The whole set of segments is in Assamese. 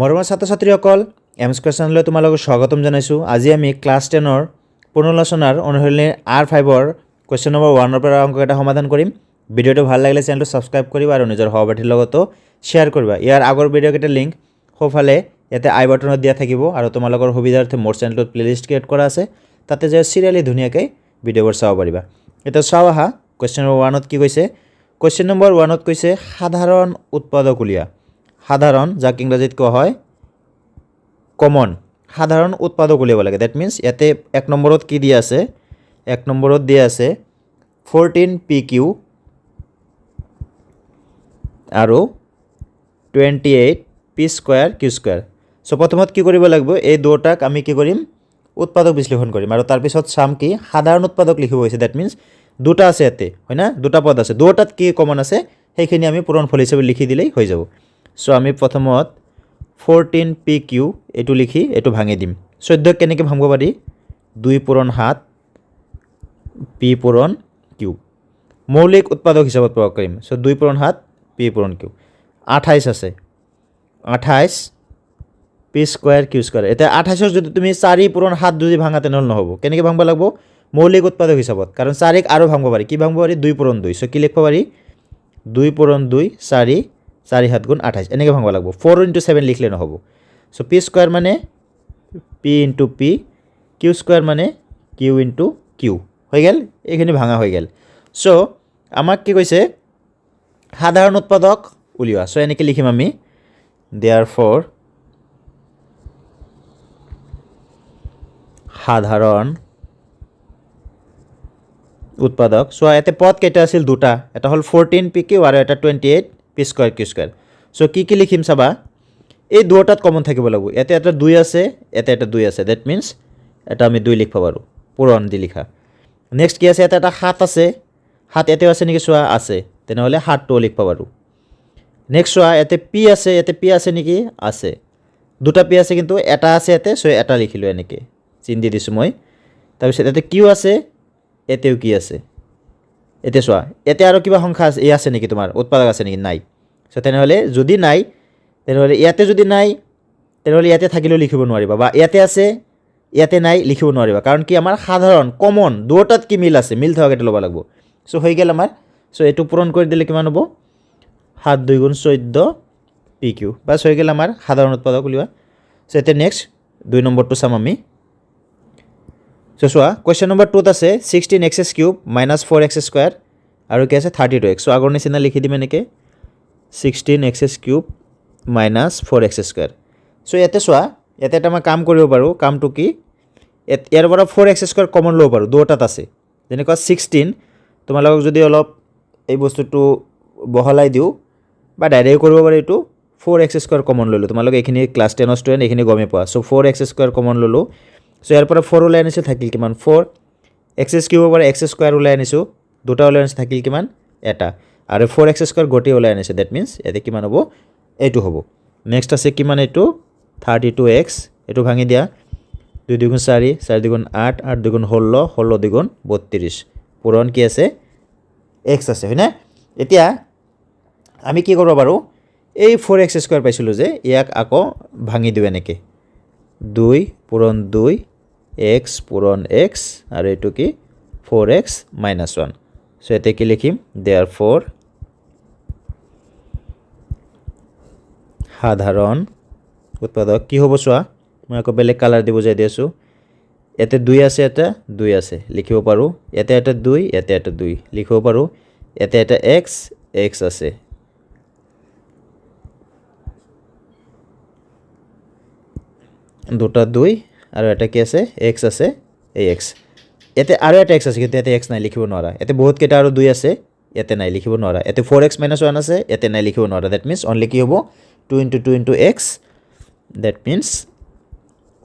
মৰমৰ ছাত্ৰ-ছাত্ৰীসকল এম স্কয়াৰ চেনেললৈ তোমালোকক স্বাগতম জনাইছোঁ। আজি আমি ক্লাছ 10ৰ পুনৰালোচনাৰ অনুশীলনীৰ R5ৰ কুৱেশ্যন নম্বৰ 1ৰ পৰা অংক এটা সমাধান কৰিম। ভিডিঅ'টো ভাল লাগিলে চেনেলটো ছাবস্ক্ৰাইব কৰিবা আৰু নিজৰ সহপাঠীৰ লগতো শ্বেয়াৰ কৰিবা। ইয়াৰ আগৰ ভিডিঅ'কেইটাৰ লিংক সোঁফালে ইয়াতে আই বাটনত দিয়া থাকিব আৰু তোমালোকৰ সুবিধাৰ্থে মোৰ চেনেলটোত প্লেলিষ্ট ক্ৰিয়েট কৰা আছে, তাতে যে চিৰিয়েলি ধুনীয়াকৈ ভিডিঅ'বোৰ চাব পাৰিবা। এতিয়া চাওঁ আহা কুৱেশ্যন নম্বৰ 1ত কি কৈছে। কুৱেশ্যন নম্বৰ 1ত কৈছে সাধাৰণ উৎপাদক উলিওৱা। সাধাৰণ যাক ইংৰাজীত কোৱা হয় কমন, সাধাৰণ উৎপাদক উলিয়াব লাগে। দ্যাট মিন্স ইয়াতে 1 নম্বৰত কি দিয়া আছে, 1 নম্বৰত দিয়া আছে 14pq আৰু 28p square q square. So প্ৰথমত কি কৰিব লাগিব, এই দুটাক আমি কি কৰিম, উৎপাদক বিশ্লেষণ কৰিম আৰু তাৰপিছত চাম কি সাধাৰণ উৎপাদক লিখিব হৈছে। দ্যাট মিন্স দুটা আছে ইয়াতে, হয় না, দুটা পদ আছে, দুটাত কি কমন আছে সেইখিনি আমি পূৰণফল হিচাপে লিখি দিলেই হৈ যাব। সো আমি প্ৰথমত 14pq এইটো লিখি এইটো ভাঙি দিম। 14 কেনেকৈ ভাঙিব পাৰি, 2 পূৰণ 7 p পূৰণ q মৌলিক উৎপাদক হিচাপত প্ৰয়োগ কৰিম। সো 2 পূৰণ 7 p পূৰণ q 28 আছে, 28 p স্কয়াৰ q স্কয়াৰ। এতিয়া 28ৰ যদি তুমি 4 পূৰণ 7 যদি ভাঙা তেনেহ'লে নহ'ব। কেনেকৈ ভাঙিব লাগিব, মৌলিক উৎপাদক হিচাপত, কাৰণ 4ক আৰু ভাঙিব পাৰি। কি ভাঙিব পাৰি, 2 পূৰণ 2। সো কি লিখিব পাৰি, 2 পূৰণ 2 4, 4 7 গুণ 28 এনেকৈ ভাঙিব লাগিব। 4 × 7 লিখলে নহ'ব। সো p স্কয়াৰ মানে p × p, q স্কয়াৰ মানে q × q হৈ গ'ল। এইখিনি ভাঙা হৈ গ'ল। সো আমাক কি কৈছে, সাধাৰণ উৎপাদক উলিওৱা। সো এনেকৈ লিখিম আমি, দেয়াৰফৰ সাধাৰণ উৎপাদক। সো ইয়াতে পদ কেইটা আছিল, দুটা, এটা হ'ল 14pq আৰু এটা 28p square q square. So কি লিখিম চাবা, এই দুটাত কমন থাকিব লাগিব। ইয়াতে এটা 2 আছে, ইয়াতে এটা 2 আছে। দ্যাট মিন্স এটা আমি 2 লিখিব পাৰোঁ, পূৰণ দি লিখা। নেক্সট কি আছে, ইয়াতে এটা 7 আছে, 7 ইয়াতেও আছে নেকি চোৱা, আছে, তেনেহ'লে 7টো লিখিব পাৰোঁ। নেক্সট চোৱা, ইয়াতে p আছে, ইয়াতে p আছে নেকি, আছে, দুটা p আছে কিন্তু এটা আছে ইয়াতে, সো এটা লিখিলোঁ এনেকৈ চিন দি দিছোঁ মই। তাৰপিছত ইয়াতে q আছে, ইয়াতেও কি আছে, এতিয়া চোৱা ইয়াতে আৰু কিবা সংখ্যা আছে, আছে নেকি তোমাৰ উৎপাদক আছে নেকি, নাই। সো তেনেহ'লে যদি নাই, তেনেহ'লে ইয়াতে যদি নাই তেনেহ'লে ইয়াতে থাকিলেও লিখিব নোৱাৰিবা, বা ইয়াতে আছে ইয়াতে নাই লিখিব নোৱাৰিবা, কাৰণ কি আমাৰ সাধাৰণ কমন দুটাত কি মিল আছে, মিল থকাকৈ ল'ব লাগিব। সো হৈ গ'ল আমাৰ। সো এইটো পূৰণ কৰি দিলে কিমান হ'ব, 7 2 গুণ 14pq, বাছ হৈ গ'ল আমাৰ সাধাৰণ উৎপাদক উলিওৱা। সো এতিয়া নেক্সট 2 নম্বৰটো চাম আমি। সো চোৱা কুৱেশ্যন নম্বৰ 2ত আছে 16x³ - 4x স্কয়াৰ আৰু কি আছে 32x। সো আগৰ নিচিনা লিখি দিম এনেকৈ, 16x³ - 4x স্কয়াৰ। সো ইয়াতে চোৱা, ইয়াতে এটা মই কাম কৰিব পাৰোঁ। কামটো কি, ইয়াৰ পৰা 4x স্কয়াৰ কমন ল'ব পাৰোঁ, দুটাত আছে। যেনেকুৱা 16, তোমালোকক যদি অলপ এই বস্তুটো বহলাই দিওঁ বা ডাইৰেক্ট কৰিব পাৰি, এইটো 4x স্কয়াৰ কমন ল'লোঁ। তোমালোকে এইখিনি ক্লাছ 10ৰ ষ্টুডেণ্ট এইখিনি গমেই পোৱা। সো 4x স্কয়াৰ কমন ল'লোঁ। সো ইয়াৰ পৰা 4 ওলাই আনিছোঁ, থাকিল কিমান 4, x³ পৰা x স্কয়াৰ ওলাই আনিছোঁ, দুটা ওলাই আনিছোঁ, থাকিল কিমান এটা, আৰু 4x স্কয়াৰ গোটেই ওলাই আনিছোঁ। দ্যাট মিন্স ইয়াতে কিমান হ'ব, এইটো হ'ব। নেক্সট আছে কিমান, এইটো 32x, এইটো ভাঙি দিয়া, 2 2 গুণ 4, 4 2 গুণ 8, 8 2 গুণ 16, 16 2 গুণ 32, পূৰণ কি আছে x আছে, হয়নে। এতিয়া আমি কি কৰিব পাৰোঁ, এই 4x স্কয়াৰ পাইছিলোঁ যে, ইয়াক আকৌ ভাঙি দিওঁ এনেকৈ, 2 পূৰণ 2 x পূৰণ x আৰু এইটো কি 4x - 1। সো ইয়াতে কি লিখিম, দেয়াৰফৰ সাধাৰণ উৎপাদক কি হ'ব চোৱা, মই আকৌ বেলেগ কালাৰ দি বুজাই দি আছোঁ। ইয়াতে 2 আছে, এটা 2 আছে, লিখিব পাৰোঁ। ইয়াতে এটা 2, ইয়াতে এটা 2 লিখিব পাৰোঁ। ইয়াতে এটা x আছে, দুটা 2 আৰু এটা কি আছে x আছে, এই x। ইয়াতে আৰু এটা x আছে, কিন্তু ইয়াতে x নাই, লিখিব নোৱাৰা। ইয়াতে বহুত কেইটা আৰু 2 আছে, ইয়াতে নাই, লিখিব নোৱাৰা। ইয়াতে 4x - 1 আছে, ইয়াতে নাই, লিখিব নোৱাৰা। দ্যাট মিন্স অনলি কি হ'ব, 2 × 2 × x, that means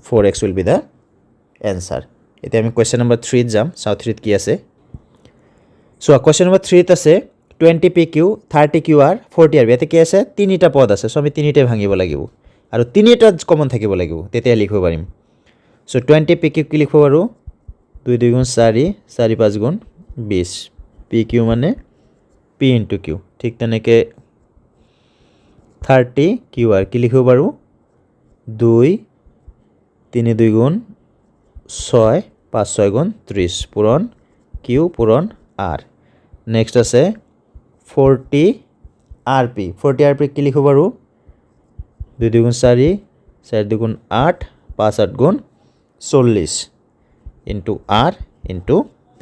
4x will be the answer. এতিয়া আমি কুৱেশ্যন নম্বৰ 3ত যাম, চাওঁ 3ত কি আছে। চোৱা কুৱেশ্যন নম্বৰ 3ত আছে 20pq 30qr 40r। ইয়াতে কি আছে, তিনিটা পদ আছে। সো আমি তিনিটাই ভাঙিব লাগিব আৰু তিনিটা কমন থাকিব লাগিব, তেতিয়া লিখিব পাৰিম। সো 20pq কি লিখিব পাৰোঁ, 2 2 গুণ 4, 4 5 গুণ 20, pq মানে p × q। ঠিক তেনেকৈ 30 qr কি লিখিব পাৰোঁ, 2 3 2 গুণ 6 5 6 গুণ 30 পূরণ কিউ পূরণ আর নেক্সট আছে 40 আরপি 40 আরপি কি লিখব পাৰো 2 2 গুণ 4 4 2 গুণ 8 5 8 গুণ 40 into r into p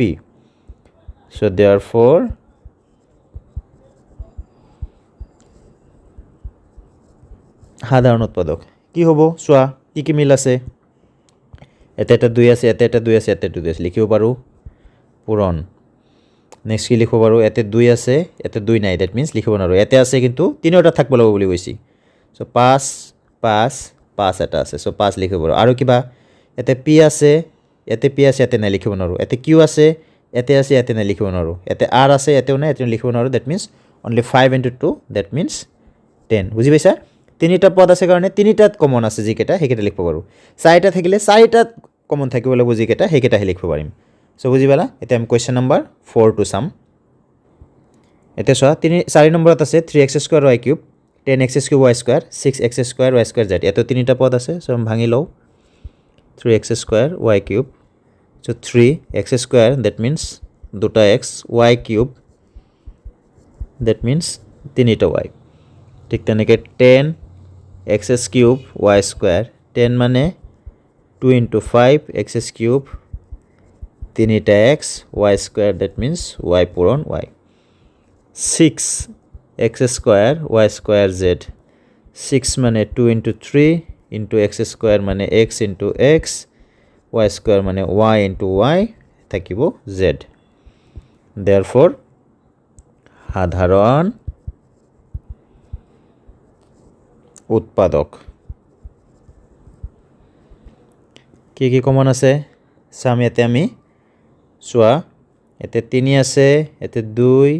so therefore সাধারণ উৎপাদক কি হ'ব চোৱা কি মিল আছে এটা 2 আছে এটা 2 আছে এটা 2 আছে লিখিব পাৰো পূৰণ নেক্সট কি লিখিব পাৰো এটা 2 আছে এটা 2 নাই দ্যাট মিন্স লিখিব নোৱাৰো এটা আছে কিন্তু তিনিটা থাকিব লাগিব বুলি কৈছি সো 5 5 5 এটা আছে সো 5 লিখিব পাৰো আৰু কিবা এটা p আছে এতে p আছে এতে নাই লিখিব নোৱাৰো এতে q আছে এতে আছে এতে নাই লিখিব নোৱাৰো এতে r আছে এতেও নাই এতে লিখিব নোৱাৰো that means only 5 into 2 that means 10 বুজি পাইছা তিনিটা পদ আছে কাৰণে তিনিটাত কমন আছে যিকেটা হেকেটা লিখিব পাৰো চাৰিটা থাকিলে চাৰিটাত কমন থাকিব লাগিব যিকেটা হেকেটা লিখিব পাৰিম সো বুজি পালা এটা আমি কোৱেশ্চন নম্বৰ 4 টু সাম এটা চোৱা 4 নম্বৰত আছে 3x² y cube 10x³ y square 6x² y square z এত তিনিটা পদ আছে সো আমি ভাঙি লও 3x² y cube so 3x² that means দুটা x y cube that means তিনিটা y ঠিক তেনেকে 10x³ y square 10 মানে 2 into 5 x³ তিনিটা x y square that means y পূরণ y 6x² y square z 6 মানে 2 into 3 into x² মানে x into x y square মানে y into y থাকিব z therefore সাধারণ উৎপাদক কি কমন আছে সাম এতে আমি চোৱা এতে 3 আছে এতে 2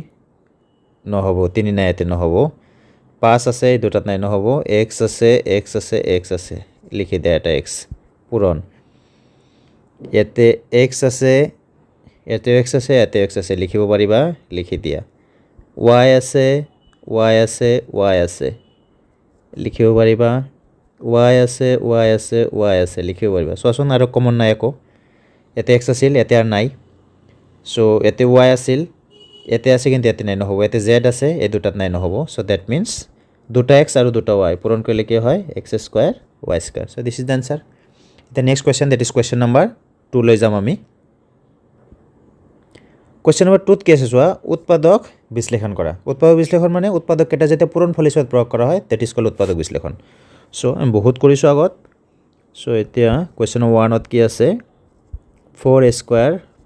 নহব 3 নাই এতে নহব 5 আছে দুটাত নাই নহব x আছে x আছে x আছে লিখি দে এটা x পূরণ এতে x আছে এতে x আছে এতে x আছে লিখিব পাৰিবা লিখি দিয়া y আছে y আছে y আছে লিখিব পাৰিবা y আছে y আছে y আছে লিখিব পাৰিবা সোচোন আৰু কমন নাই একো এতে x আছিল এতে আর নাই সো এতে y আছিল এতে আছে কিন্তু এতে নাই নহব এতে z আছে এ দুটাত নাই নহব সো দ্যাট মিন্স দুটা x আৰু দুটা y পূৰণ কৰিলে কি হয় x² y square so this is the answer the next question that is question number 2 লৈ যাম আমি question number 2 ত কি আছে চোৱা উৎপাদক বিশ্লেষণ কৰা উৎপাদক বিশ্লেষণ মানে উৎপাদক কেটা যেতে পূৰণ ফলিছত প্ৰয়োগ কৰা হয় that is called উৎপাদক বিশ্লেষণ সো আমি বহুত কৰিছো আগত সো এতিয়া question 1 ত কি আছে 4a²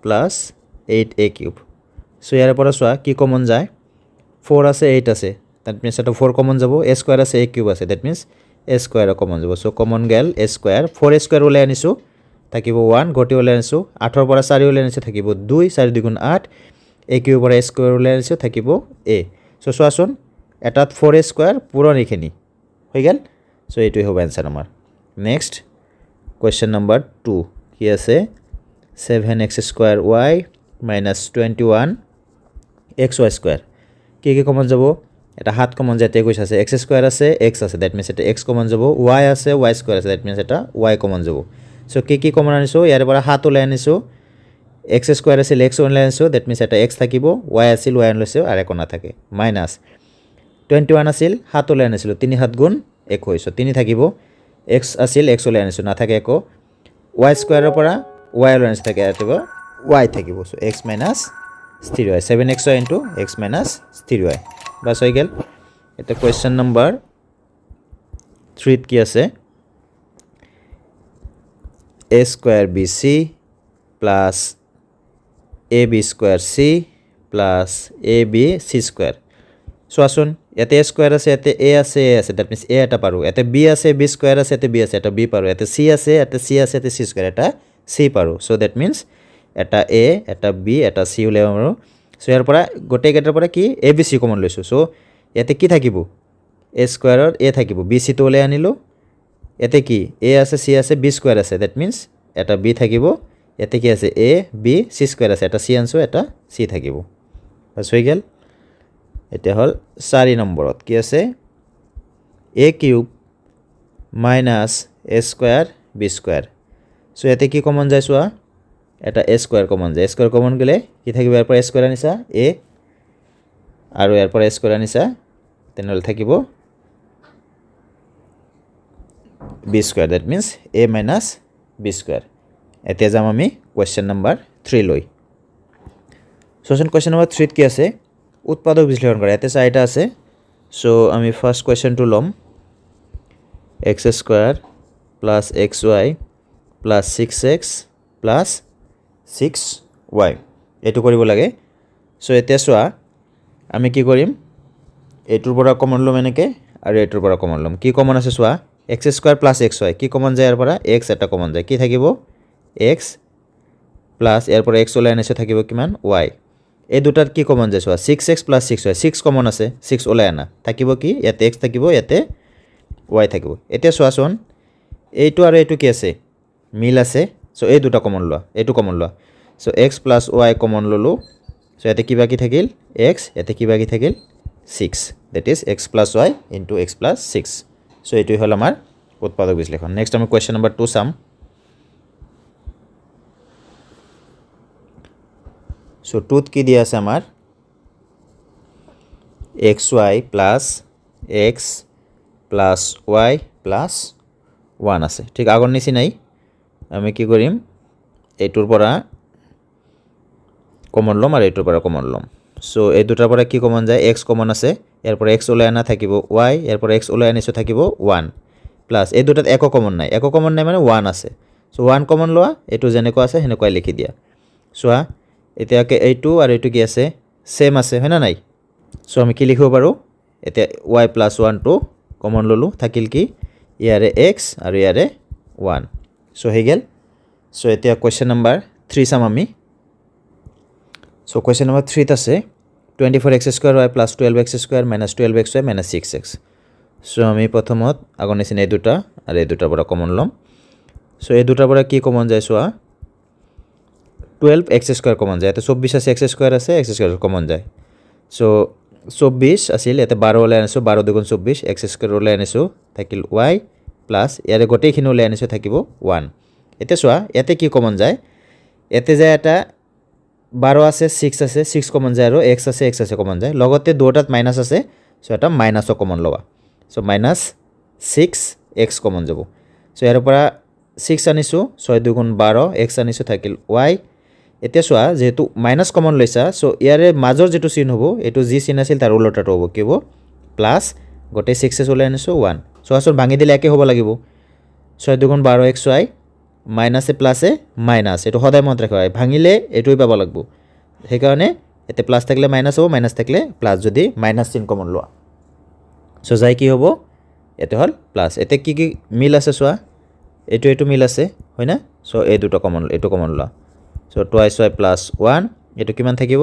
plus 8a³ সো ইয়াৰ পৰা চোৱা কি কমন যায় 4 আছে 8 আছে that means এটা 4 কমন যাব a² আছে a³ আছে that means a² কমন যাব সো কমন গেল a² 4a² ওলাই আনিছো থাকিব 1 গটি ওলাই আনিছো 8 ৰ পৰা 4 ওলাই আনিছো থাকিব 2 4 2 গুণ 8 a³ পৰা a² ওলাই আনিছো থাকিব a সো চোৱাচোন এটাত 4a² পূৰণ এখিনি হৈ গেল সো এইটোই হ'ব आंसर আমাৰ নেক্সট কোৱেশ্চন নম্বৰ 2 কি আছে 7x² y minus 21xy² কি কমন যাব এটা হাত কমন যেতে কৈছে আছে x² আছে x আছে দ্যাট মিন্স এটা x কমন যাব y আছে y² আছে দ্যাট মিন্স এটা y কমন যাব সো কি কমন আনিছো ইয়াৰ পৰা হাত ওলাই আনিছো x² আছিল x ওলাই আনিছো দ্যাট মিন্স এটা x থাকিব y আছিল y আনিছো আৰু একো না থাকে মাইনাস 21 আছিল হাত ওলাই আনিছিলো 3 হাত গুণ 21 সো 3 থাকিব x আছিল x ওলাই আনিছো না থাকে একো y² ৰ পৰা y ওলাই আনিছো থাকে এটো y থাকিব so x minus 3y 7xy into x minus 3y বাস হৈ গেল এটা কোৱেশ্চন নম্বৰ 3 ত কি আছে a² bc plus ab² c plus ab c² চোৱাচোন এতে a² আছে এতে a আছে a আছে দ্যাট মিন্স a এটা পাৰো এতে b আছে b² আছে এতে b আছে এটা b পাৰো এতে c আছে এতে c আছে এতে c² এটা c পাৰো সো দ্যাট মিন্স এটা a এটা b এটা c উলাই পাৰো সো ইয়াৰ পৰা গোটে কেটাৰ পৰা কি abc কমন লৈছো সো এতে কি থাকিব a² ৰ a থাকিব bc তো উলাই আনিলো এতে কি a আছে c আছে b² আছে দ্যাট মিন্স এটা b থাকিব এতে কি আছে a b c² আছে এটা c আনছো এটা c থাকিব বাস হৈ গেল এটা হল 4 নম্বৰত কি আছে a³ মাইনাছ এ স্কুৱাৰ বি স্কুৱাৰ চ' ইয়াতে কি কমন যায় চোৱা এটা এ স্কুৱাৰ কমন যায় এ স্কুৱাৰ কমন গ'লে কি থাকিব ইয়াৰ পৰা এ স্কুৱাৰ আনিছা এ আৰু ইয়াৰ পৰা এ স্কুৱাৰ আনিছা তেনেহ'লে থাকিব B square that means A minus B square এতিয়া যাম আমি কুৱেশ্যন নম্বৰ 3 লৈ চোৱাচোন কুৱেশ্যন নম্বৰ 3 কি আছে উৎপাদক বিশ্লেষণ কৰা ইয়াতে চাৰিটা আছে চ' আমি ফাৰ্ষ্ট কুৱেশ্যনটো ল'ম x square plus x Y plus 6x plus 6y এইটো কৰিব লাগে চ' এতিয়া চোৱা আমি কি কৰিম এইটোৰ পৰা কমন ল'ম এনেকৈ আৰু এইটোৰ পৰা কমন ল'ম কি কমন আছে চোৱা x square plus x Y কি কমন যায় ইয়াৰ পৰা এক্স এটা কমন যায় কি থাকিব এক্স প্লাছ ইয়াৰ পৰা এক্স ওলাই আনিছে থাকিব কিমান ৱাই এই দুটাত কি কমন যায় চোৱা 6x প্লাছ 6y 6 কমন আছে 6 ওলাই আনা থাকিব কি ইয়াতে এক্স থাকিব ইয়াতে ৱাই থাকিব এতিয়া চোৱাচোন এইটো আৰু এইটো কি আছে মিল আছে চ' এই দুটা কমন লোৱা এইটো কমন লোৱা চ' এক্স প্লাছ ৱাই কমন ল'লোঁ চ' ইয়াতে কিবা কি থাকিল এক্স ইয়াতে কিবা কি থাকিল 6 that is x plus Y into x plus 6 চ' এইটোৱে হ'ল আমাৰ উৎপাদক বিশ্লেষণ নেক্সট আমি কুৱেশ্যন নম্বৰ 2 চাম চ' 2ত কি দিয়া আছে আমাৰ x Y plus x plus Y plus 1 আছে ঠিক আগৰ নিচিনাই আমি কি কৰিম এইটোৰ পৰা কমন ল'ম আৰু এইটোৰ পৰা কমন ল'ম চ' এই দুটাৰ পৰা কি কমন যায় এক্স কমন আছে ইয়াৰ পৰা এক্স ওলাই আনা থাকিব ৱাই ইয়াৰ পৰা এক্স ওলাই আনিছোঁ থাকিব 1 প্লাছ এই দুটাত একো কমন নাই মানে 1 আছে চ' 1 কমন লোৱা এইটো যেনেকুৱা আছে সেনেকুৱাই লিখি দিয়া চোৱা এতিয়াকে এইটো আৰু এইটো কি আছে ছেম আছে হয় না নাই চ' আমি কি লিখিব পাৰোঁ এতিয়া ৱাই প্লাছ 1টো কমন ল'লোঁ থাকিল কি ইয়াৰে এক্স আৰু ইয়াৰে 1 চ' হৈ গ'ল চ' এতিয়া কুৱেশ্যন নম্বৰ 3 চাম আমি চ' কুৱেশ্যন নম্বৰ 3ত আছে 24x square Y plus 12x square minus 12xy minus 6x চ' আমি প্ৰথমত আগৰ নিচিনা এই দুটা আৰু এই দুটাৰ পৰা কমন ল'ম চ' এই দুটাৰ পৰা কি কমন যায় চোৱা 12x স্কুৱাৰ কমন যায় ইয়াতে 24 আছে x স্কুৱাৰ আছে x স্কুৱাৰ কমন যায় চ' 24 আছিল ইয়াতে 12 ওলাই আনিছোঁ 12 দুগুণ 24 x স্কুৱাৰ ওলাই আনিছোঁ থাকিল y প্লাছ ইয়াৰে গোটেইখিনি ওলাই আনিছোঁ থাকিব 1 এতিয়া চোৱা ইয়াতে কি কমন যায় ইয়াতে যায় এটা 12 আছে 6 আছে 6 কমন যায় আৰু x আছে কমন যায় লগতে দুটাত মাইনাছ আছে চ' এটা মাইনাছও কমন ল'বা চ' মাইনাছ 6x কমন যাব চ' ইয়াৰ পৰা 6 আনিছোঁ 6 দুগুণ 12 x আনিছোঁ থাকিল y এতিয়া চোৱা যেহেতু মাইনাছ কমন লৈছা চ' ইয়াৰে মাজৰ যিটো চিন হ'ব এইটো যি চিন আছিল তাৰ উল্টাটো হ'ব কি হ'ব প্লাছ গোটেই 6 ওলাই আনিছোঁ 1 চোৱাচোন ভাঙি দিলে একে হ'ব লাগিব 6 দুগুণ 12xy মাইনাছে প্লাছে মাইনাছ এইটো সদায় মনত ৰাখিবা ভাঙিলে এইটোৱে পাব লাগিব সেইকাৰণে এতে প্লাছ থাকিলে মাইনাছ হ'ব মাইনাছ থাকিলে প্লাছ যদি মাইনাছ চিন কমন লোৱা চ' যাই কি হ'ব এতে হ'ল প্লাছ এতে কি কি মিল আছে চোৱা এইটো মিল আছে হয় না চ' এই দুটো কমন এইটো কমন লোৱা চ' 2y প্লাছ 1 এইটো কিমান থাকিব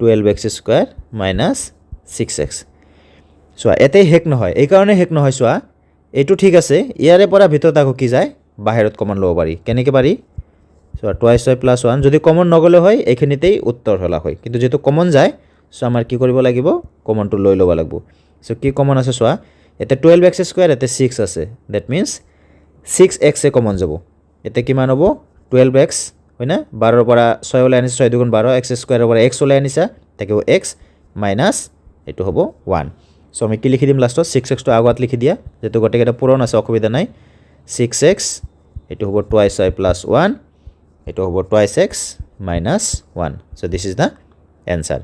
12x স্কুৱাৰ মাইনাছ 6x চোৱা এতে হেক নহয় এইকাৰণে হেক নহয় চোৱা এইটো ঠিক আছে ইয়াৰে পৰা ভিতৰত আকৌ কি যায় বাহিৰত কমন ল'ব পাৰি কেনেকৈ পাৰি চ' 2y প্লাছ 1 যদি কমন নগ'লে হয় এইখিনিতেই উত্তৰ হ'লা হয় কিন্তু যেহেতু কমন যায় চ' আমাৰ কি কৰিব লাগিব কমনটো লৈ ল'ব লাগিব চ' কি কমন আছে চোৱা এতিয়া 12x স্কুৱাৰ ইয়াতে 6 আছে ডেট মিনছ 6x কমন যাব এতিয়া কিমান হ'ব 12x হয় না 12ৰ পৰা 6 ওলাই আনিছা 6 দুগুণ 12 x স্কুৱাৰৰ পৰা x ওলাই আনিছা থাকিব x মাইনাছ এইটো হ'ব 1 চ' আমি কি লিখি দিম লাষ্টত 6xটো আগত লিখি দিয়া যেহেতু গোটেইকেইটা পূৰণ আছে অসুবিধা নাই 6x এইটো হ'ব 2y প্লাছ 1 এইটো হ'ব 2x minus 1 so' this is the answer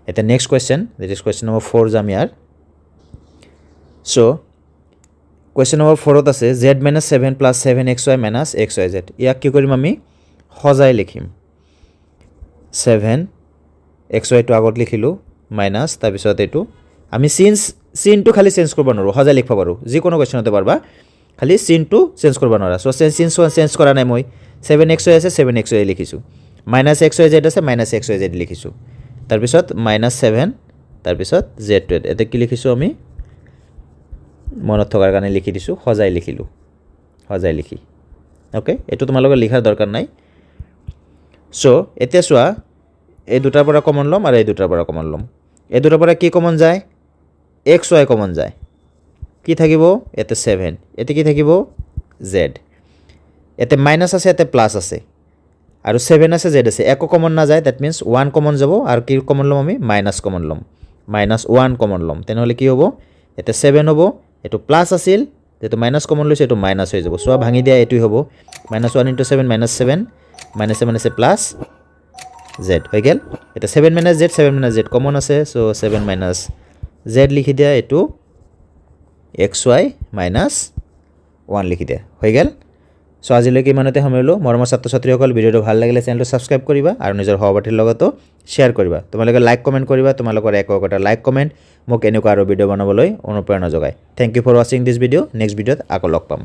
এতিয়া next question this is question number 4 যাম ইয়াৰ চ' কুৱেশ্যন নম্বৰ 4ত আছে z minus 7 plus 7xy minus xyz ইয়াক কি কৰিম আমি সজাই লিখিম 7xyটো আগত লিখিলোঁ মাইনাছ তাৰপিছত এইটো আমি চিনটো খালি চেঞ্জ কৰিব নোৱাৰোঁ সজাই লিখিব পাৰোঁ যিকোনো কুৱেশ্যনতে পাৰবা খালি চিনটো চেঞ্জ কৰিব নোৱাৰা চ' চেঞ্জ কৰা নাই মই 7xy আছে 7xy লিখিছোঁ মাইনাছ xyz আছে মাইনাছ xyz লিখিছোঁ তাৰপিছত মাইনাছ 7 তাৰপিছত z2 এতিয়া কি লিখিছোঁ আমি মনত থকাৰ কাৰণে লিখি দিছোঁ সজাই লিখি অ'কে এইটো তোমালোকৰ লিখাৰ দৰকাৰ নাই চ' এতিয়া চোৱা এই দুটাৰ পৰা কমন ল'ম আৰু এই দুটাৰ পৰা কমন ল'ম এই দুটাৰ পৰা কি কমন যায় xy কমন যায় কি থাকিব ইয়াতে 7 ইয়াতে কি থাকিব z ইয়াতে মাইনাস আছে ইয়াতে প্লাস আছে আৰু 7 আছে z আছে একো কমন না যায় দ্যাট মিন্স 1 কমন যাব আৰু কি কমন লম আমি মাইনাস কমন লম -1 কমন লম তেনেহলে কি হ'ব ইয়াতে 7 হ'ব এটো প্লাস আছিল যেটো মাইনাস কমন লৈছে এটো মাইনাস হৈ যাব সো ভাঙি দিয়া এটোই হ'ব -1 * 7 -7 -7 আছে প্লাস z হৈ গেল এটা 7 - z 7 - z কমন আছে সো 7 - z লিখি দিয়া এটো xy - 1 লিখি দিয়া হৈ গেল সো আজিলৈকে ইমানতে সামৰিলো মৰমৰ ছাত্ৰ ছাত্ৰীসকল ভিডিওটো ভাল লাগিলে চেনেলটো সাবস্ক্ৰাইব কৰিবা আৰু নিজৰ সহপাঠীৰ লগতো শেয়াৰ কৰিবা তোমালোকে লাইক কমেন্ট কৰিবা তোমালোকৰ একটা লাইক কমেন্ট মোক এনেকুৱা আৰু ভিডিও বনাবলৈ অনুপ্ৰেৰণা যোগায় thank you for watching this video next ভিডিওত আকৌ লগ পাম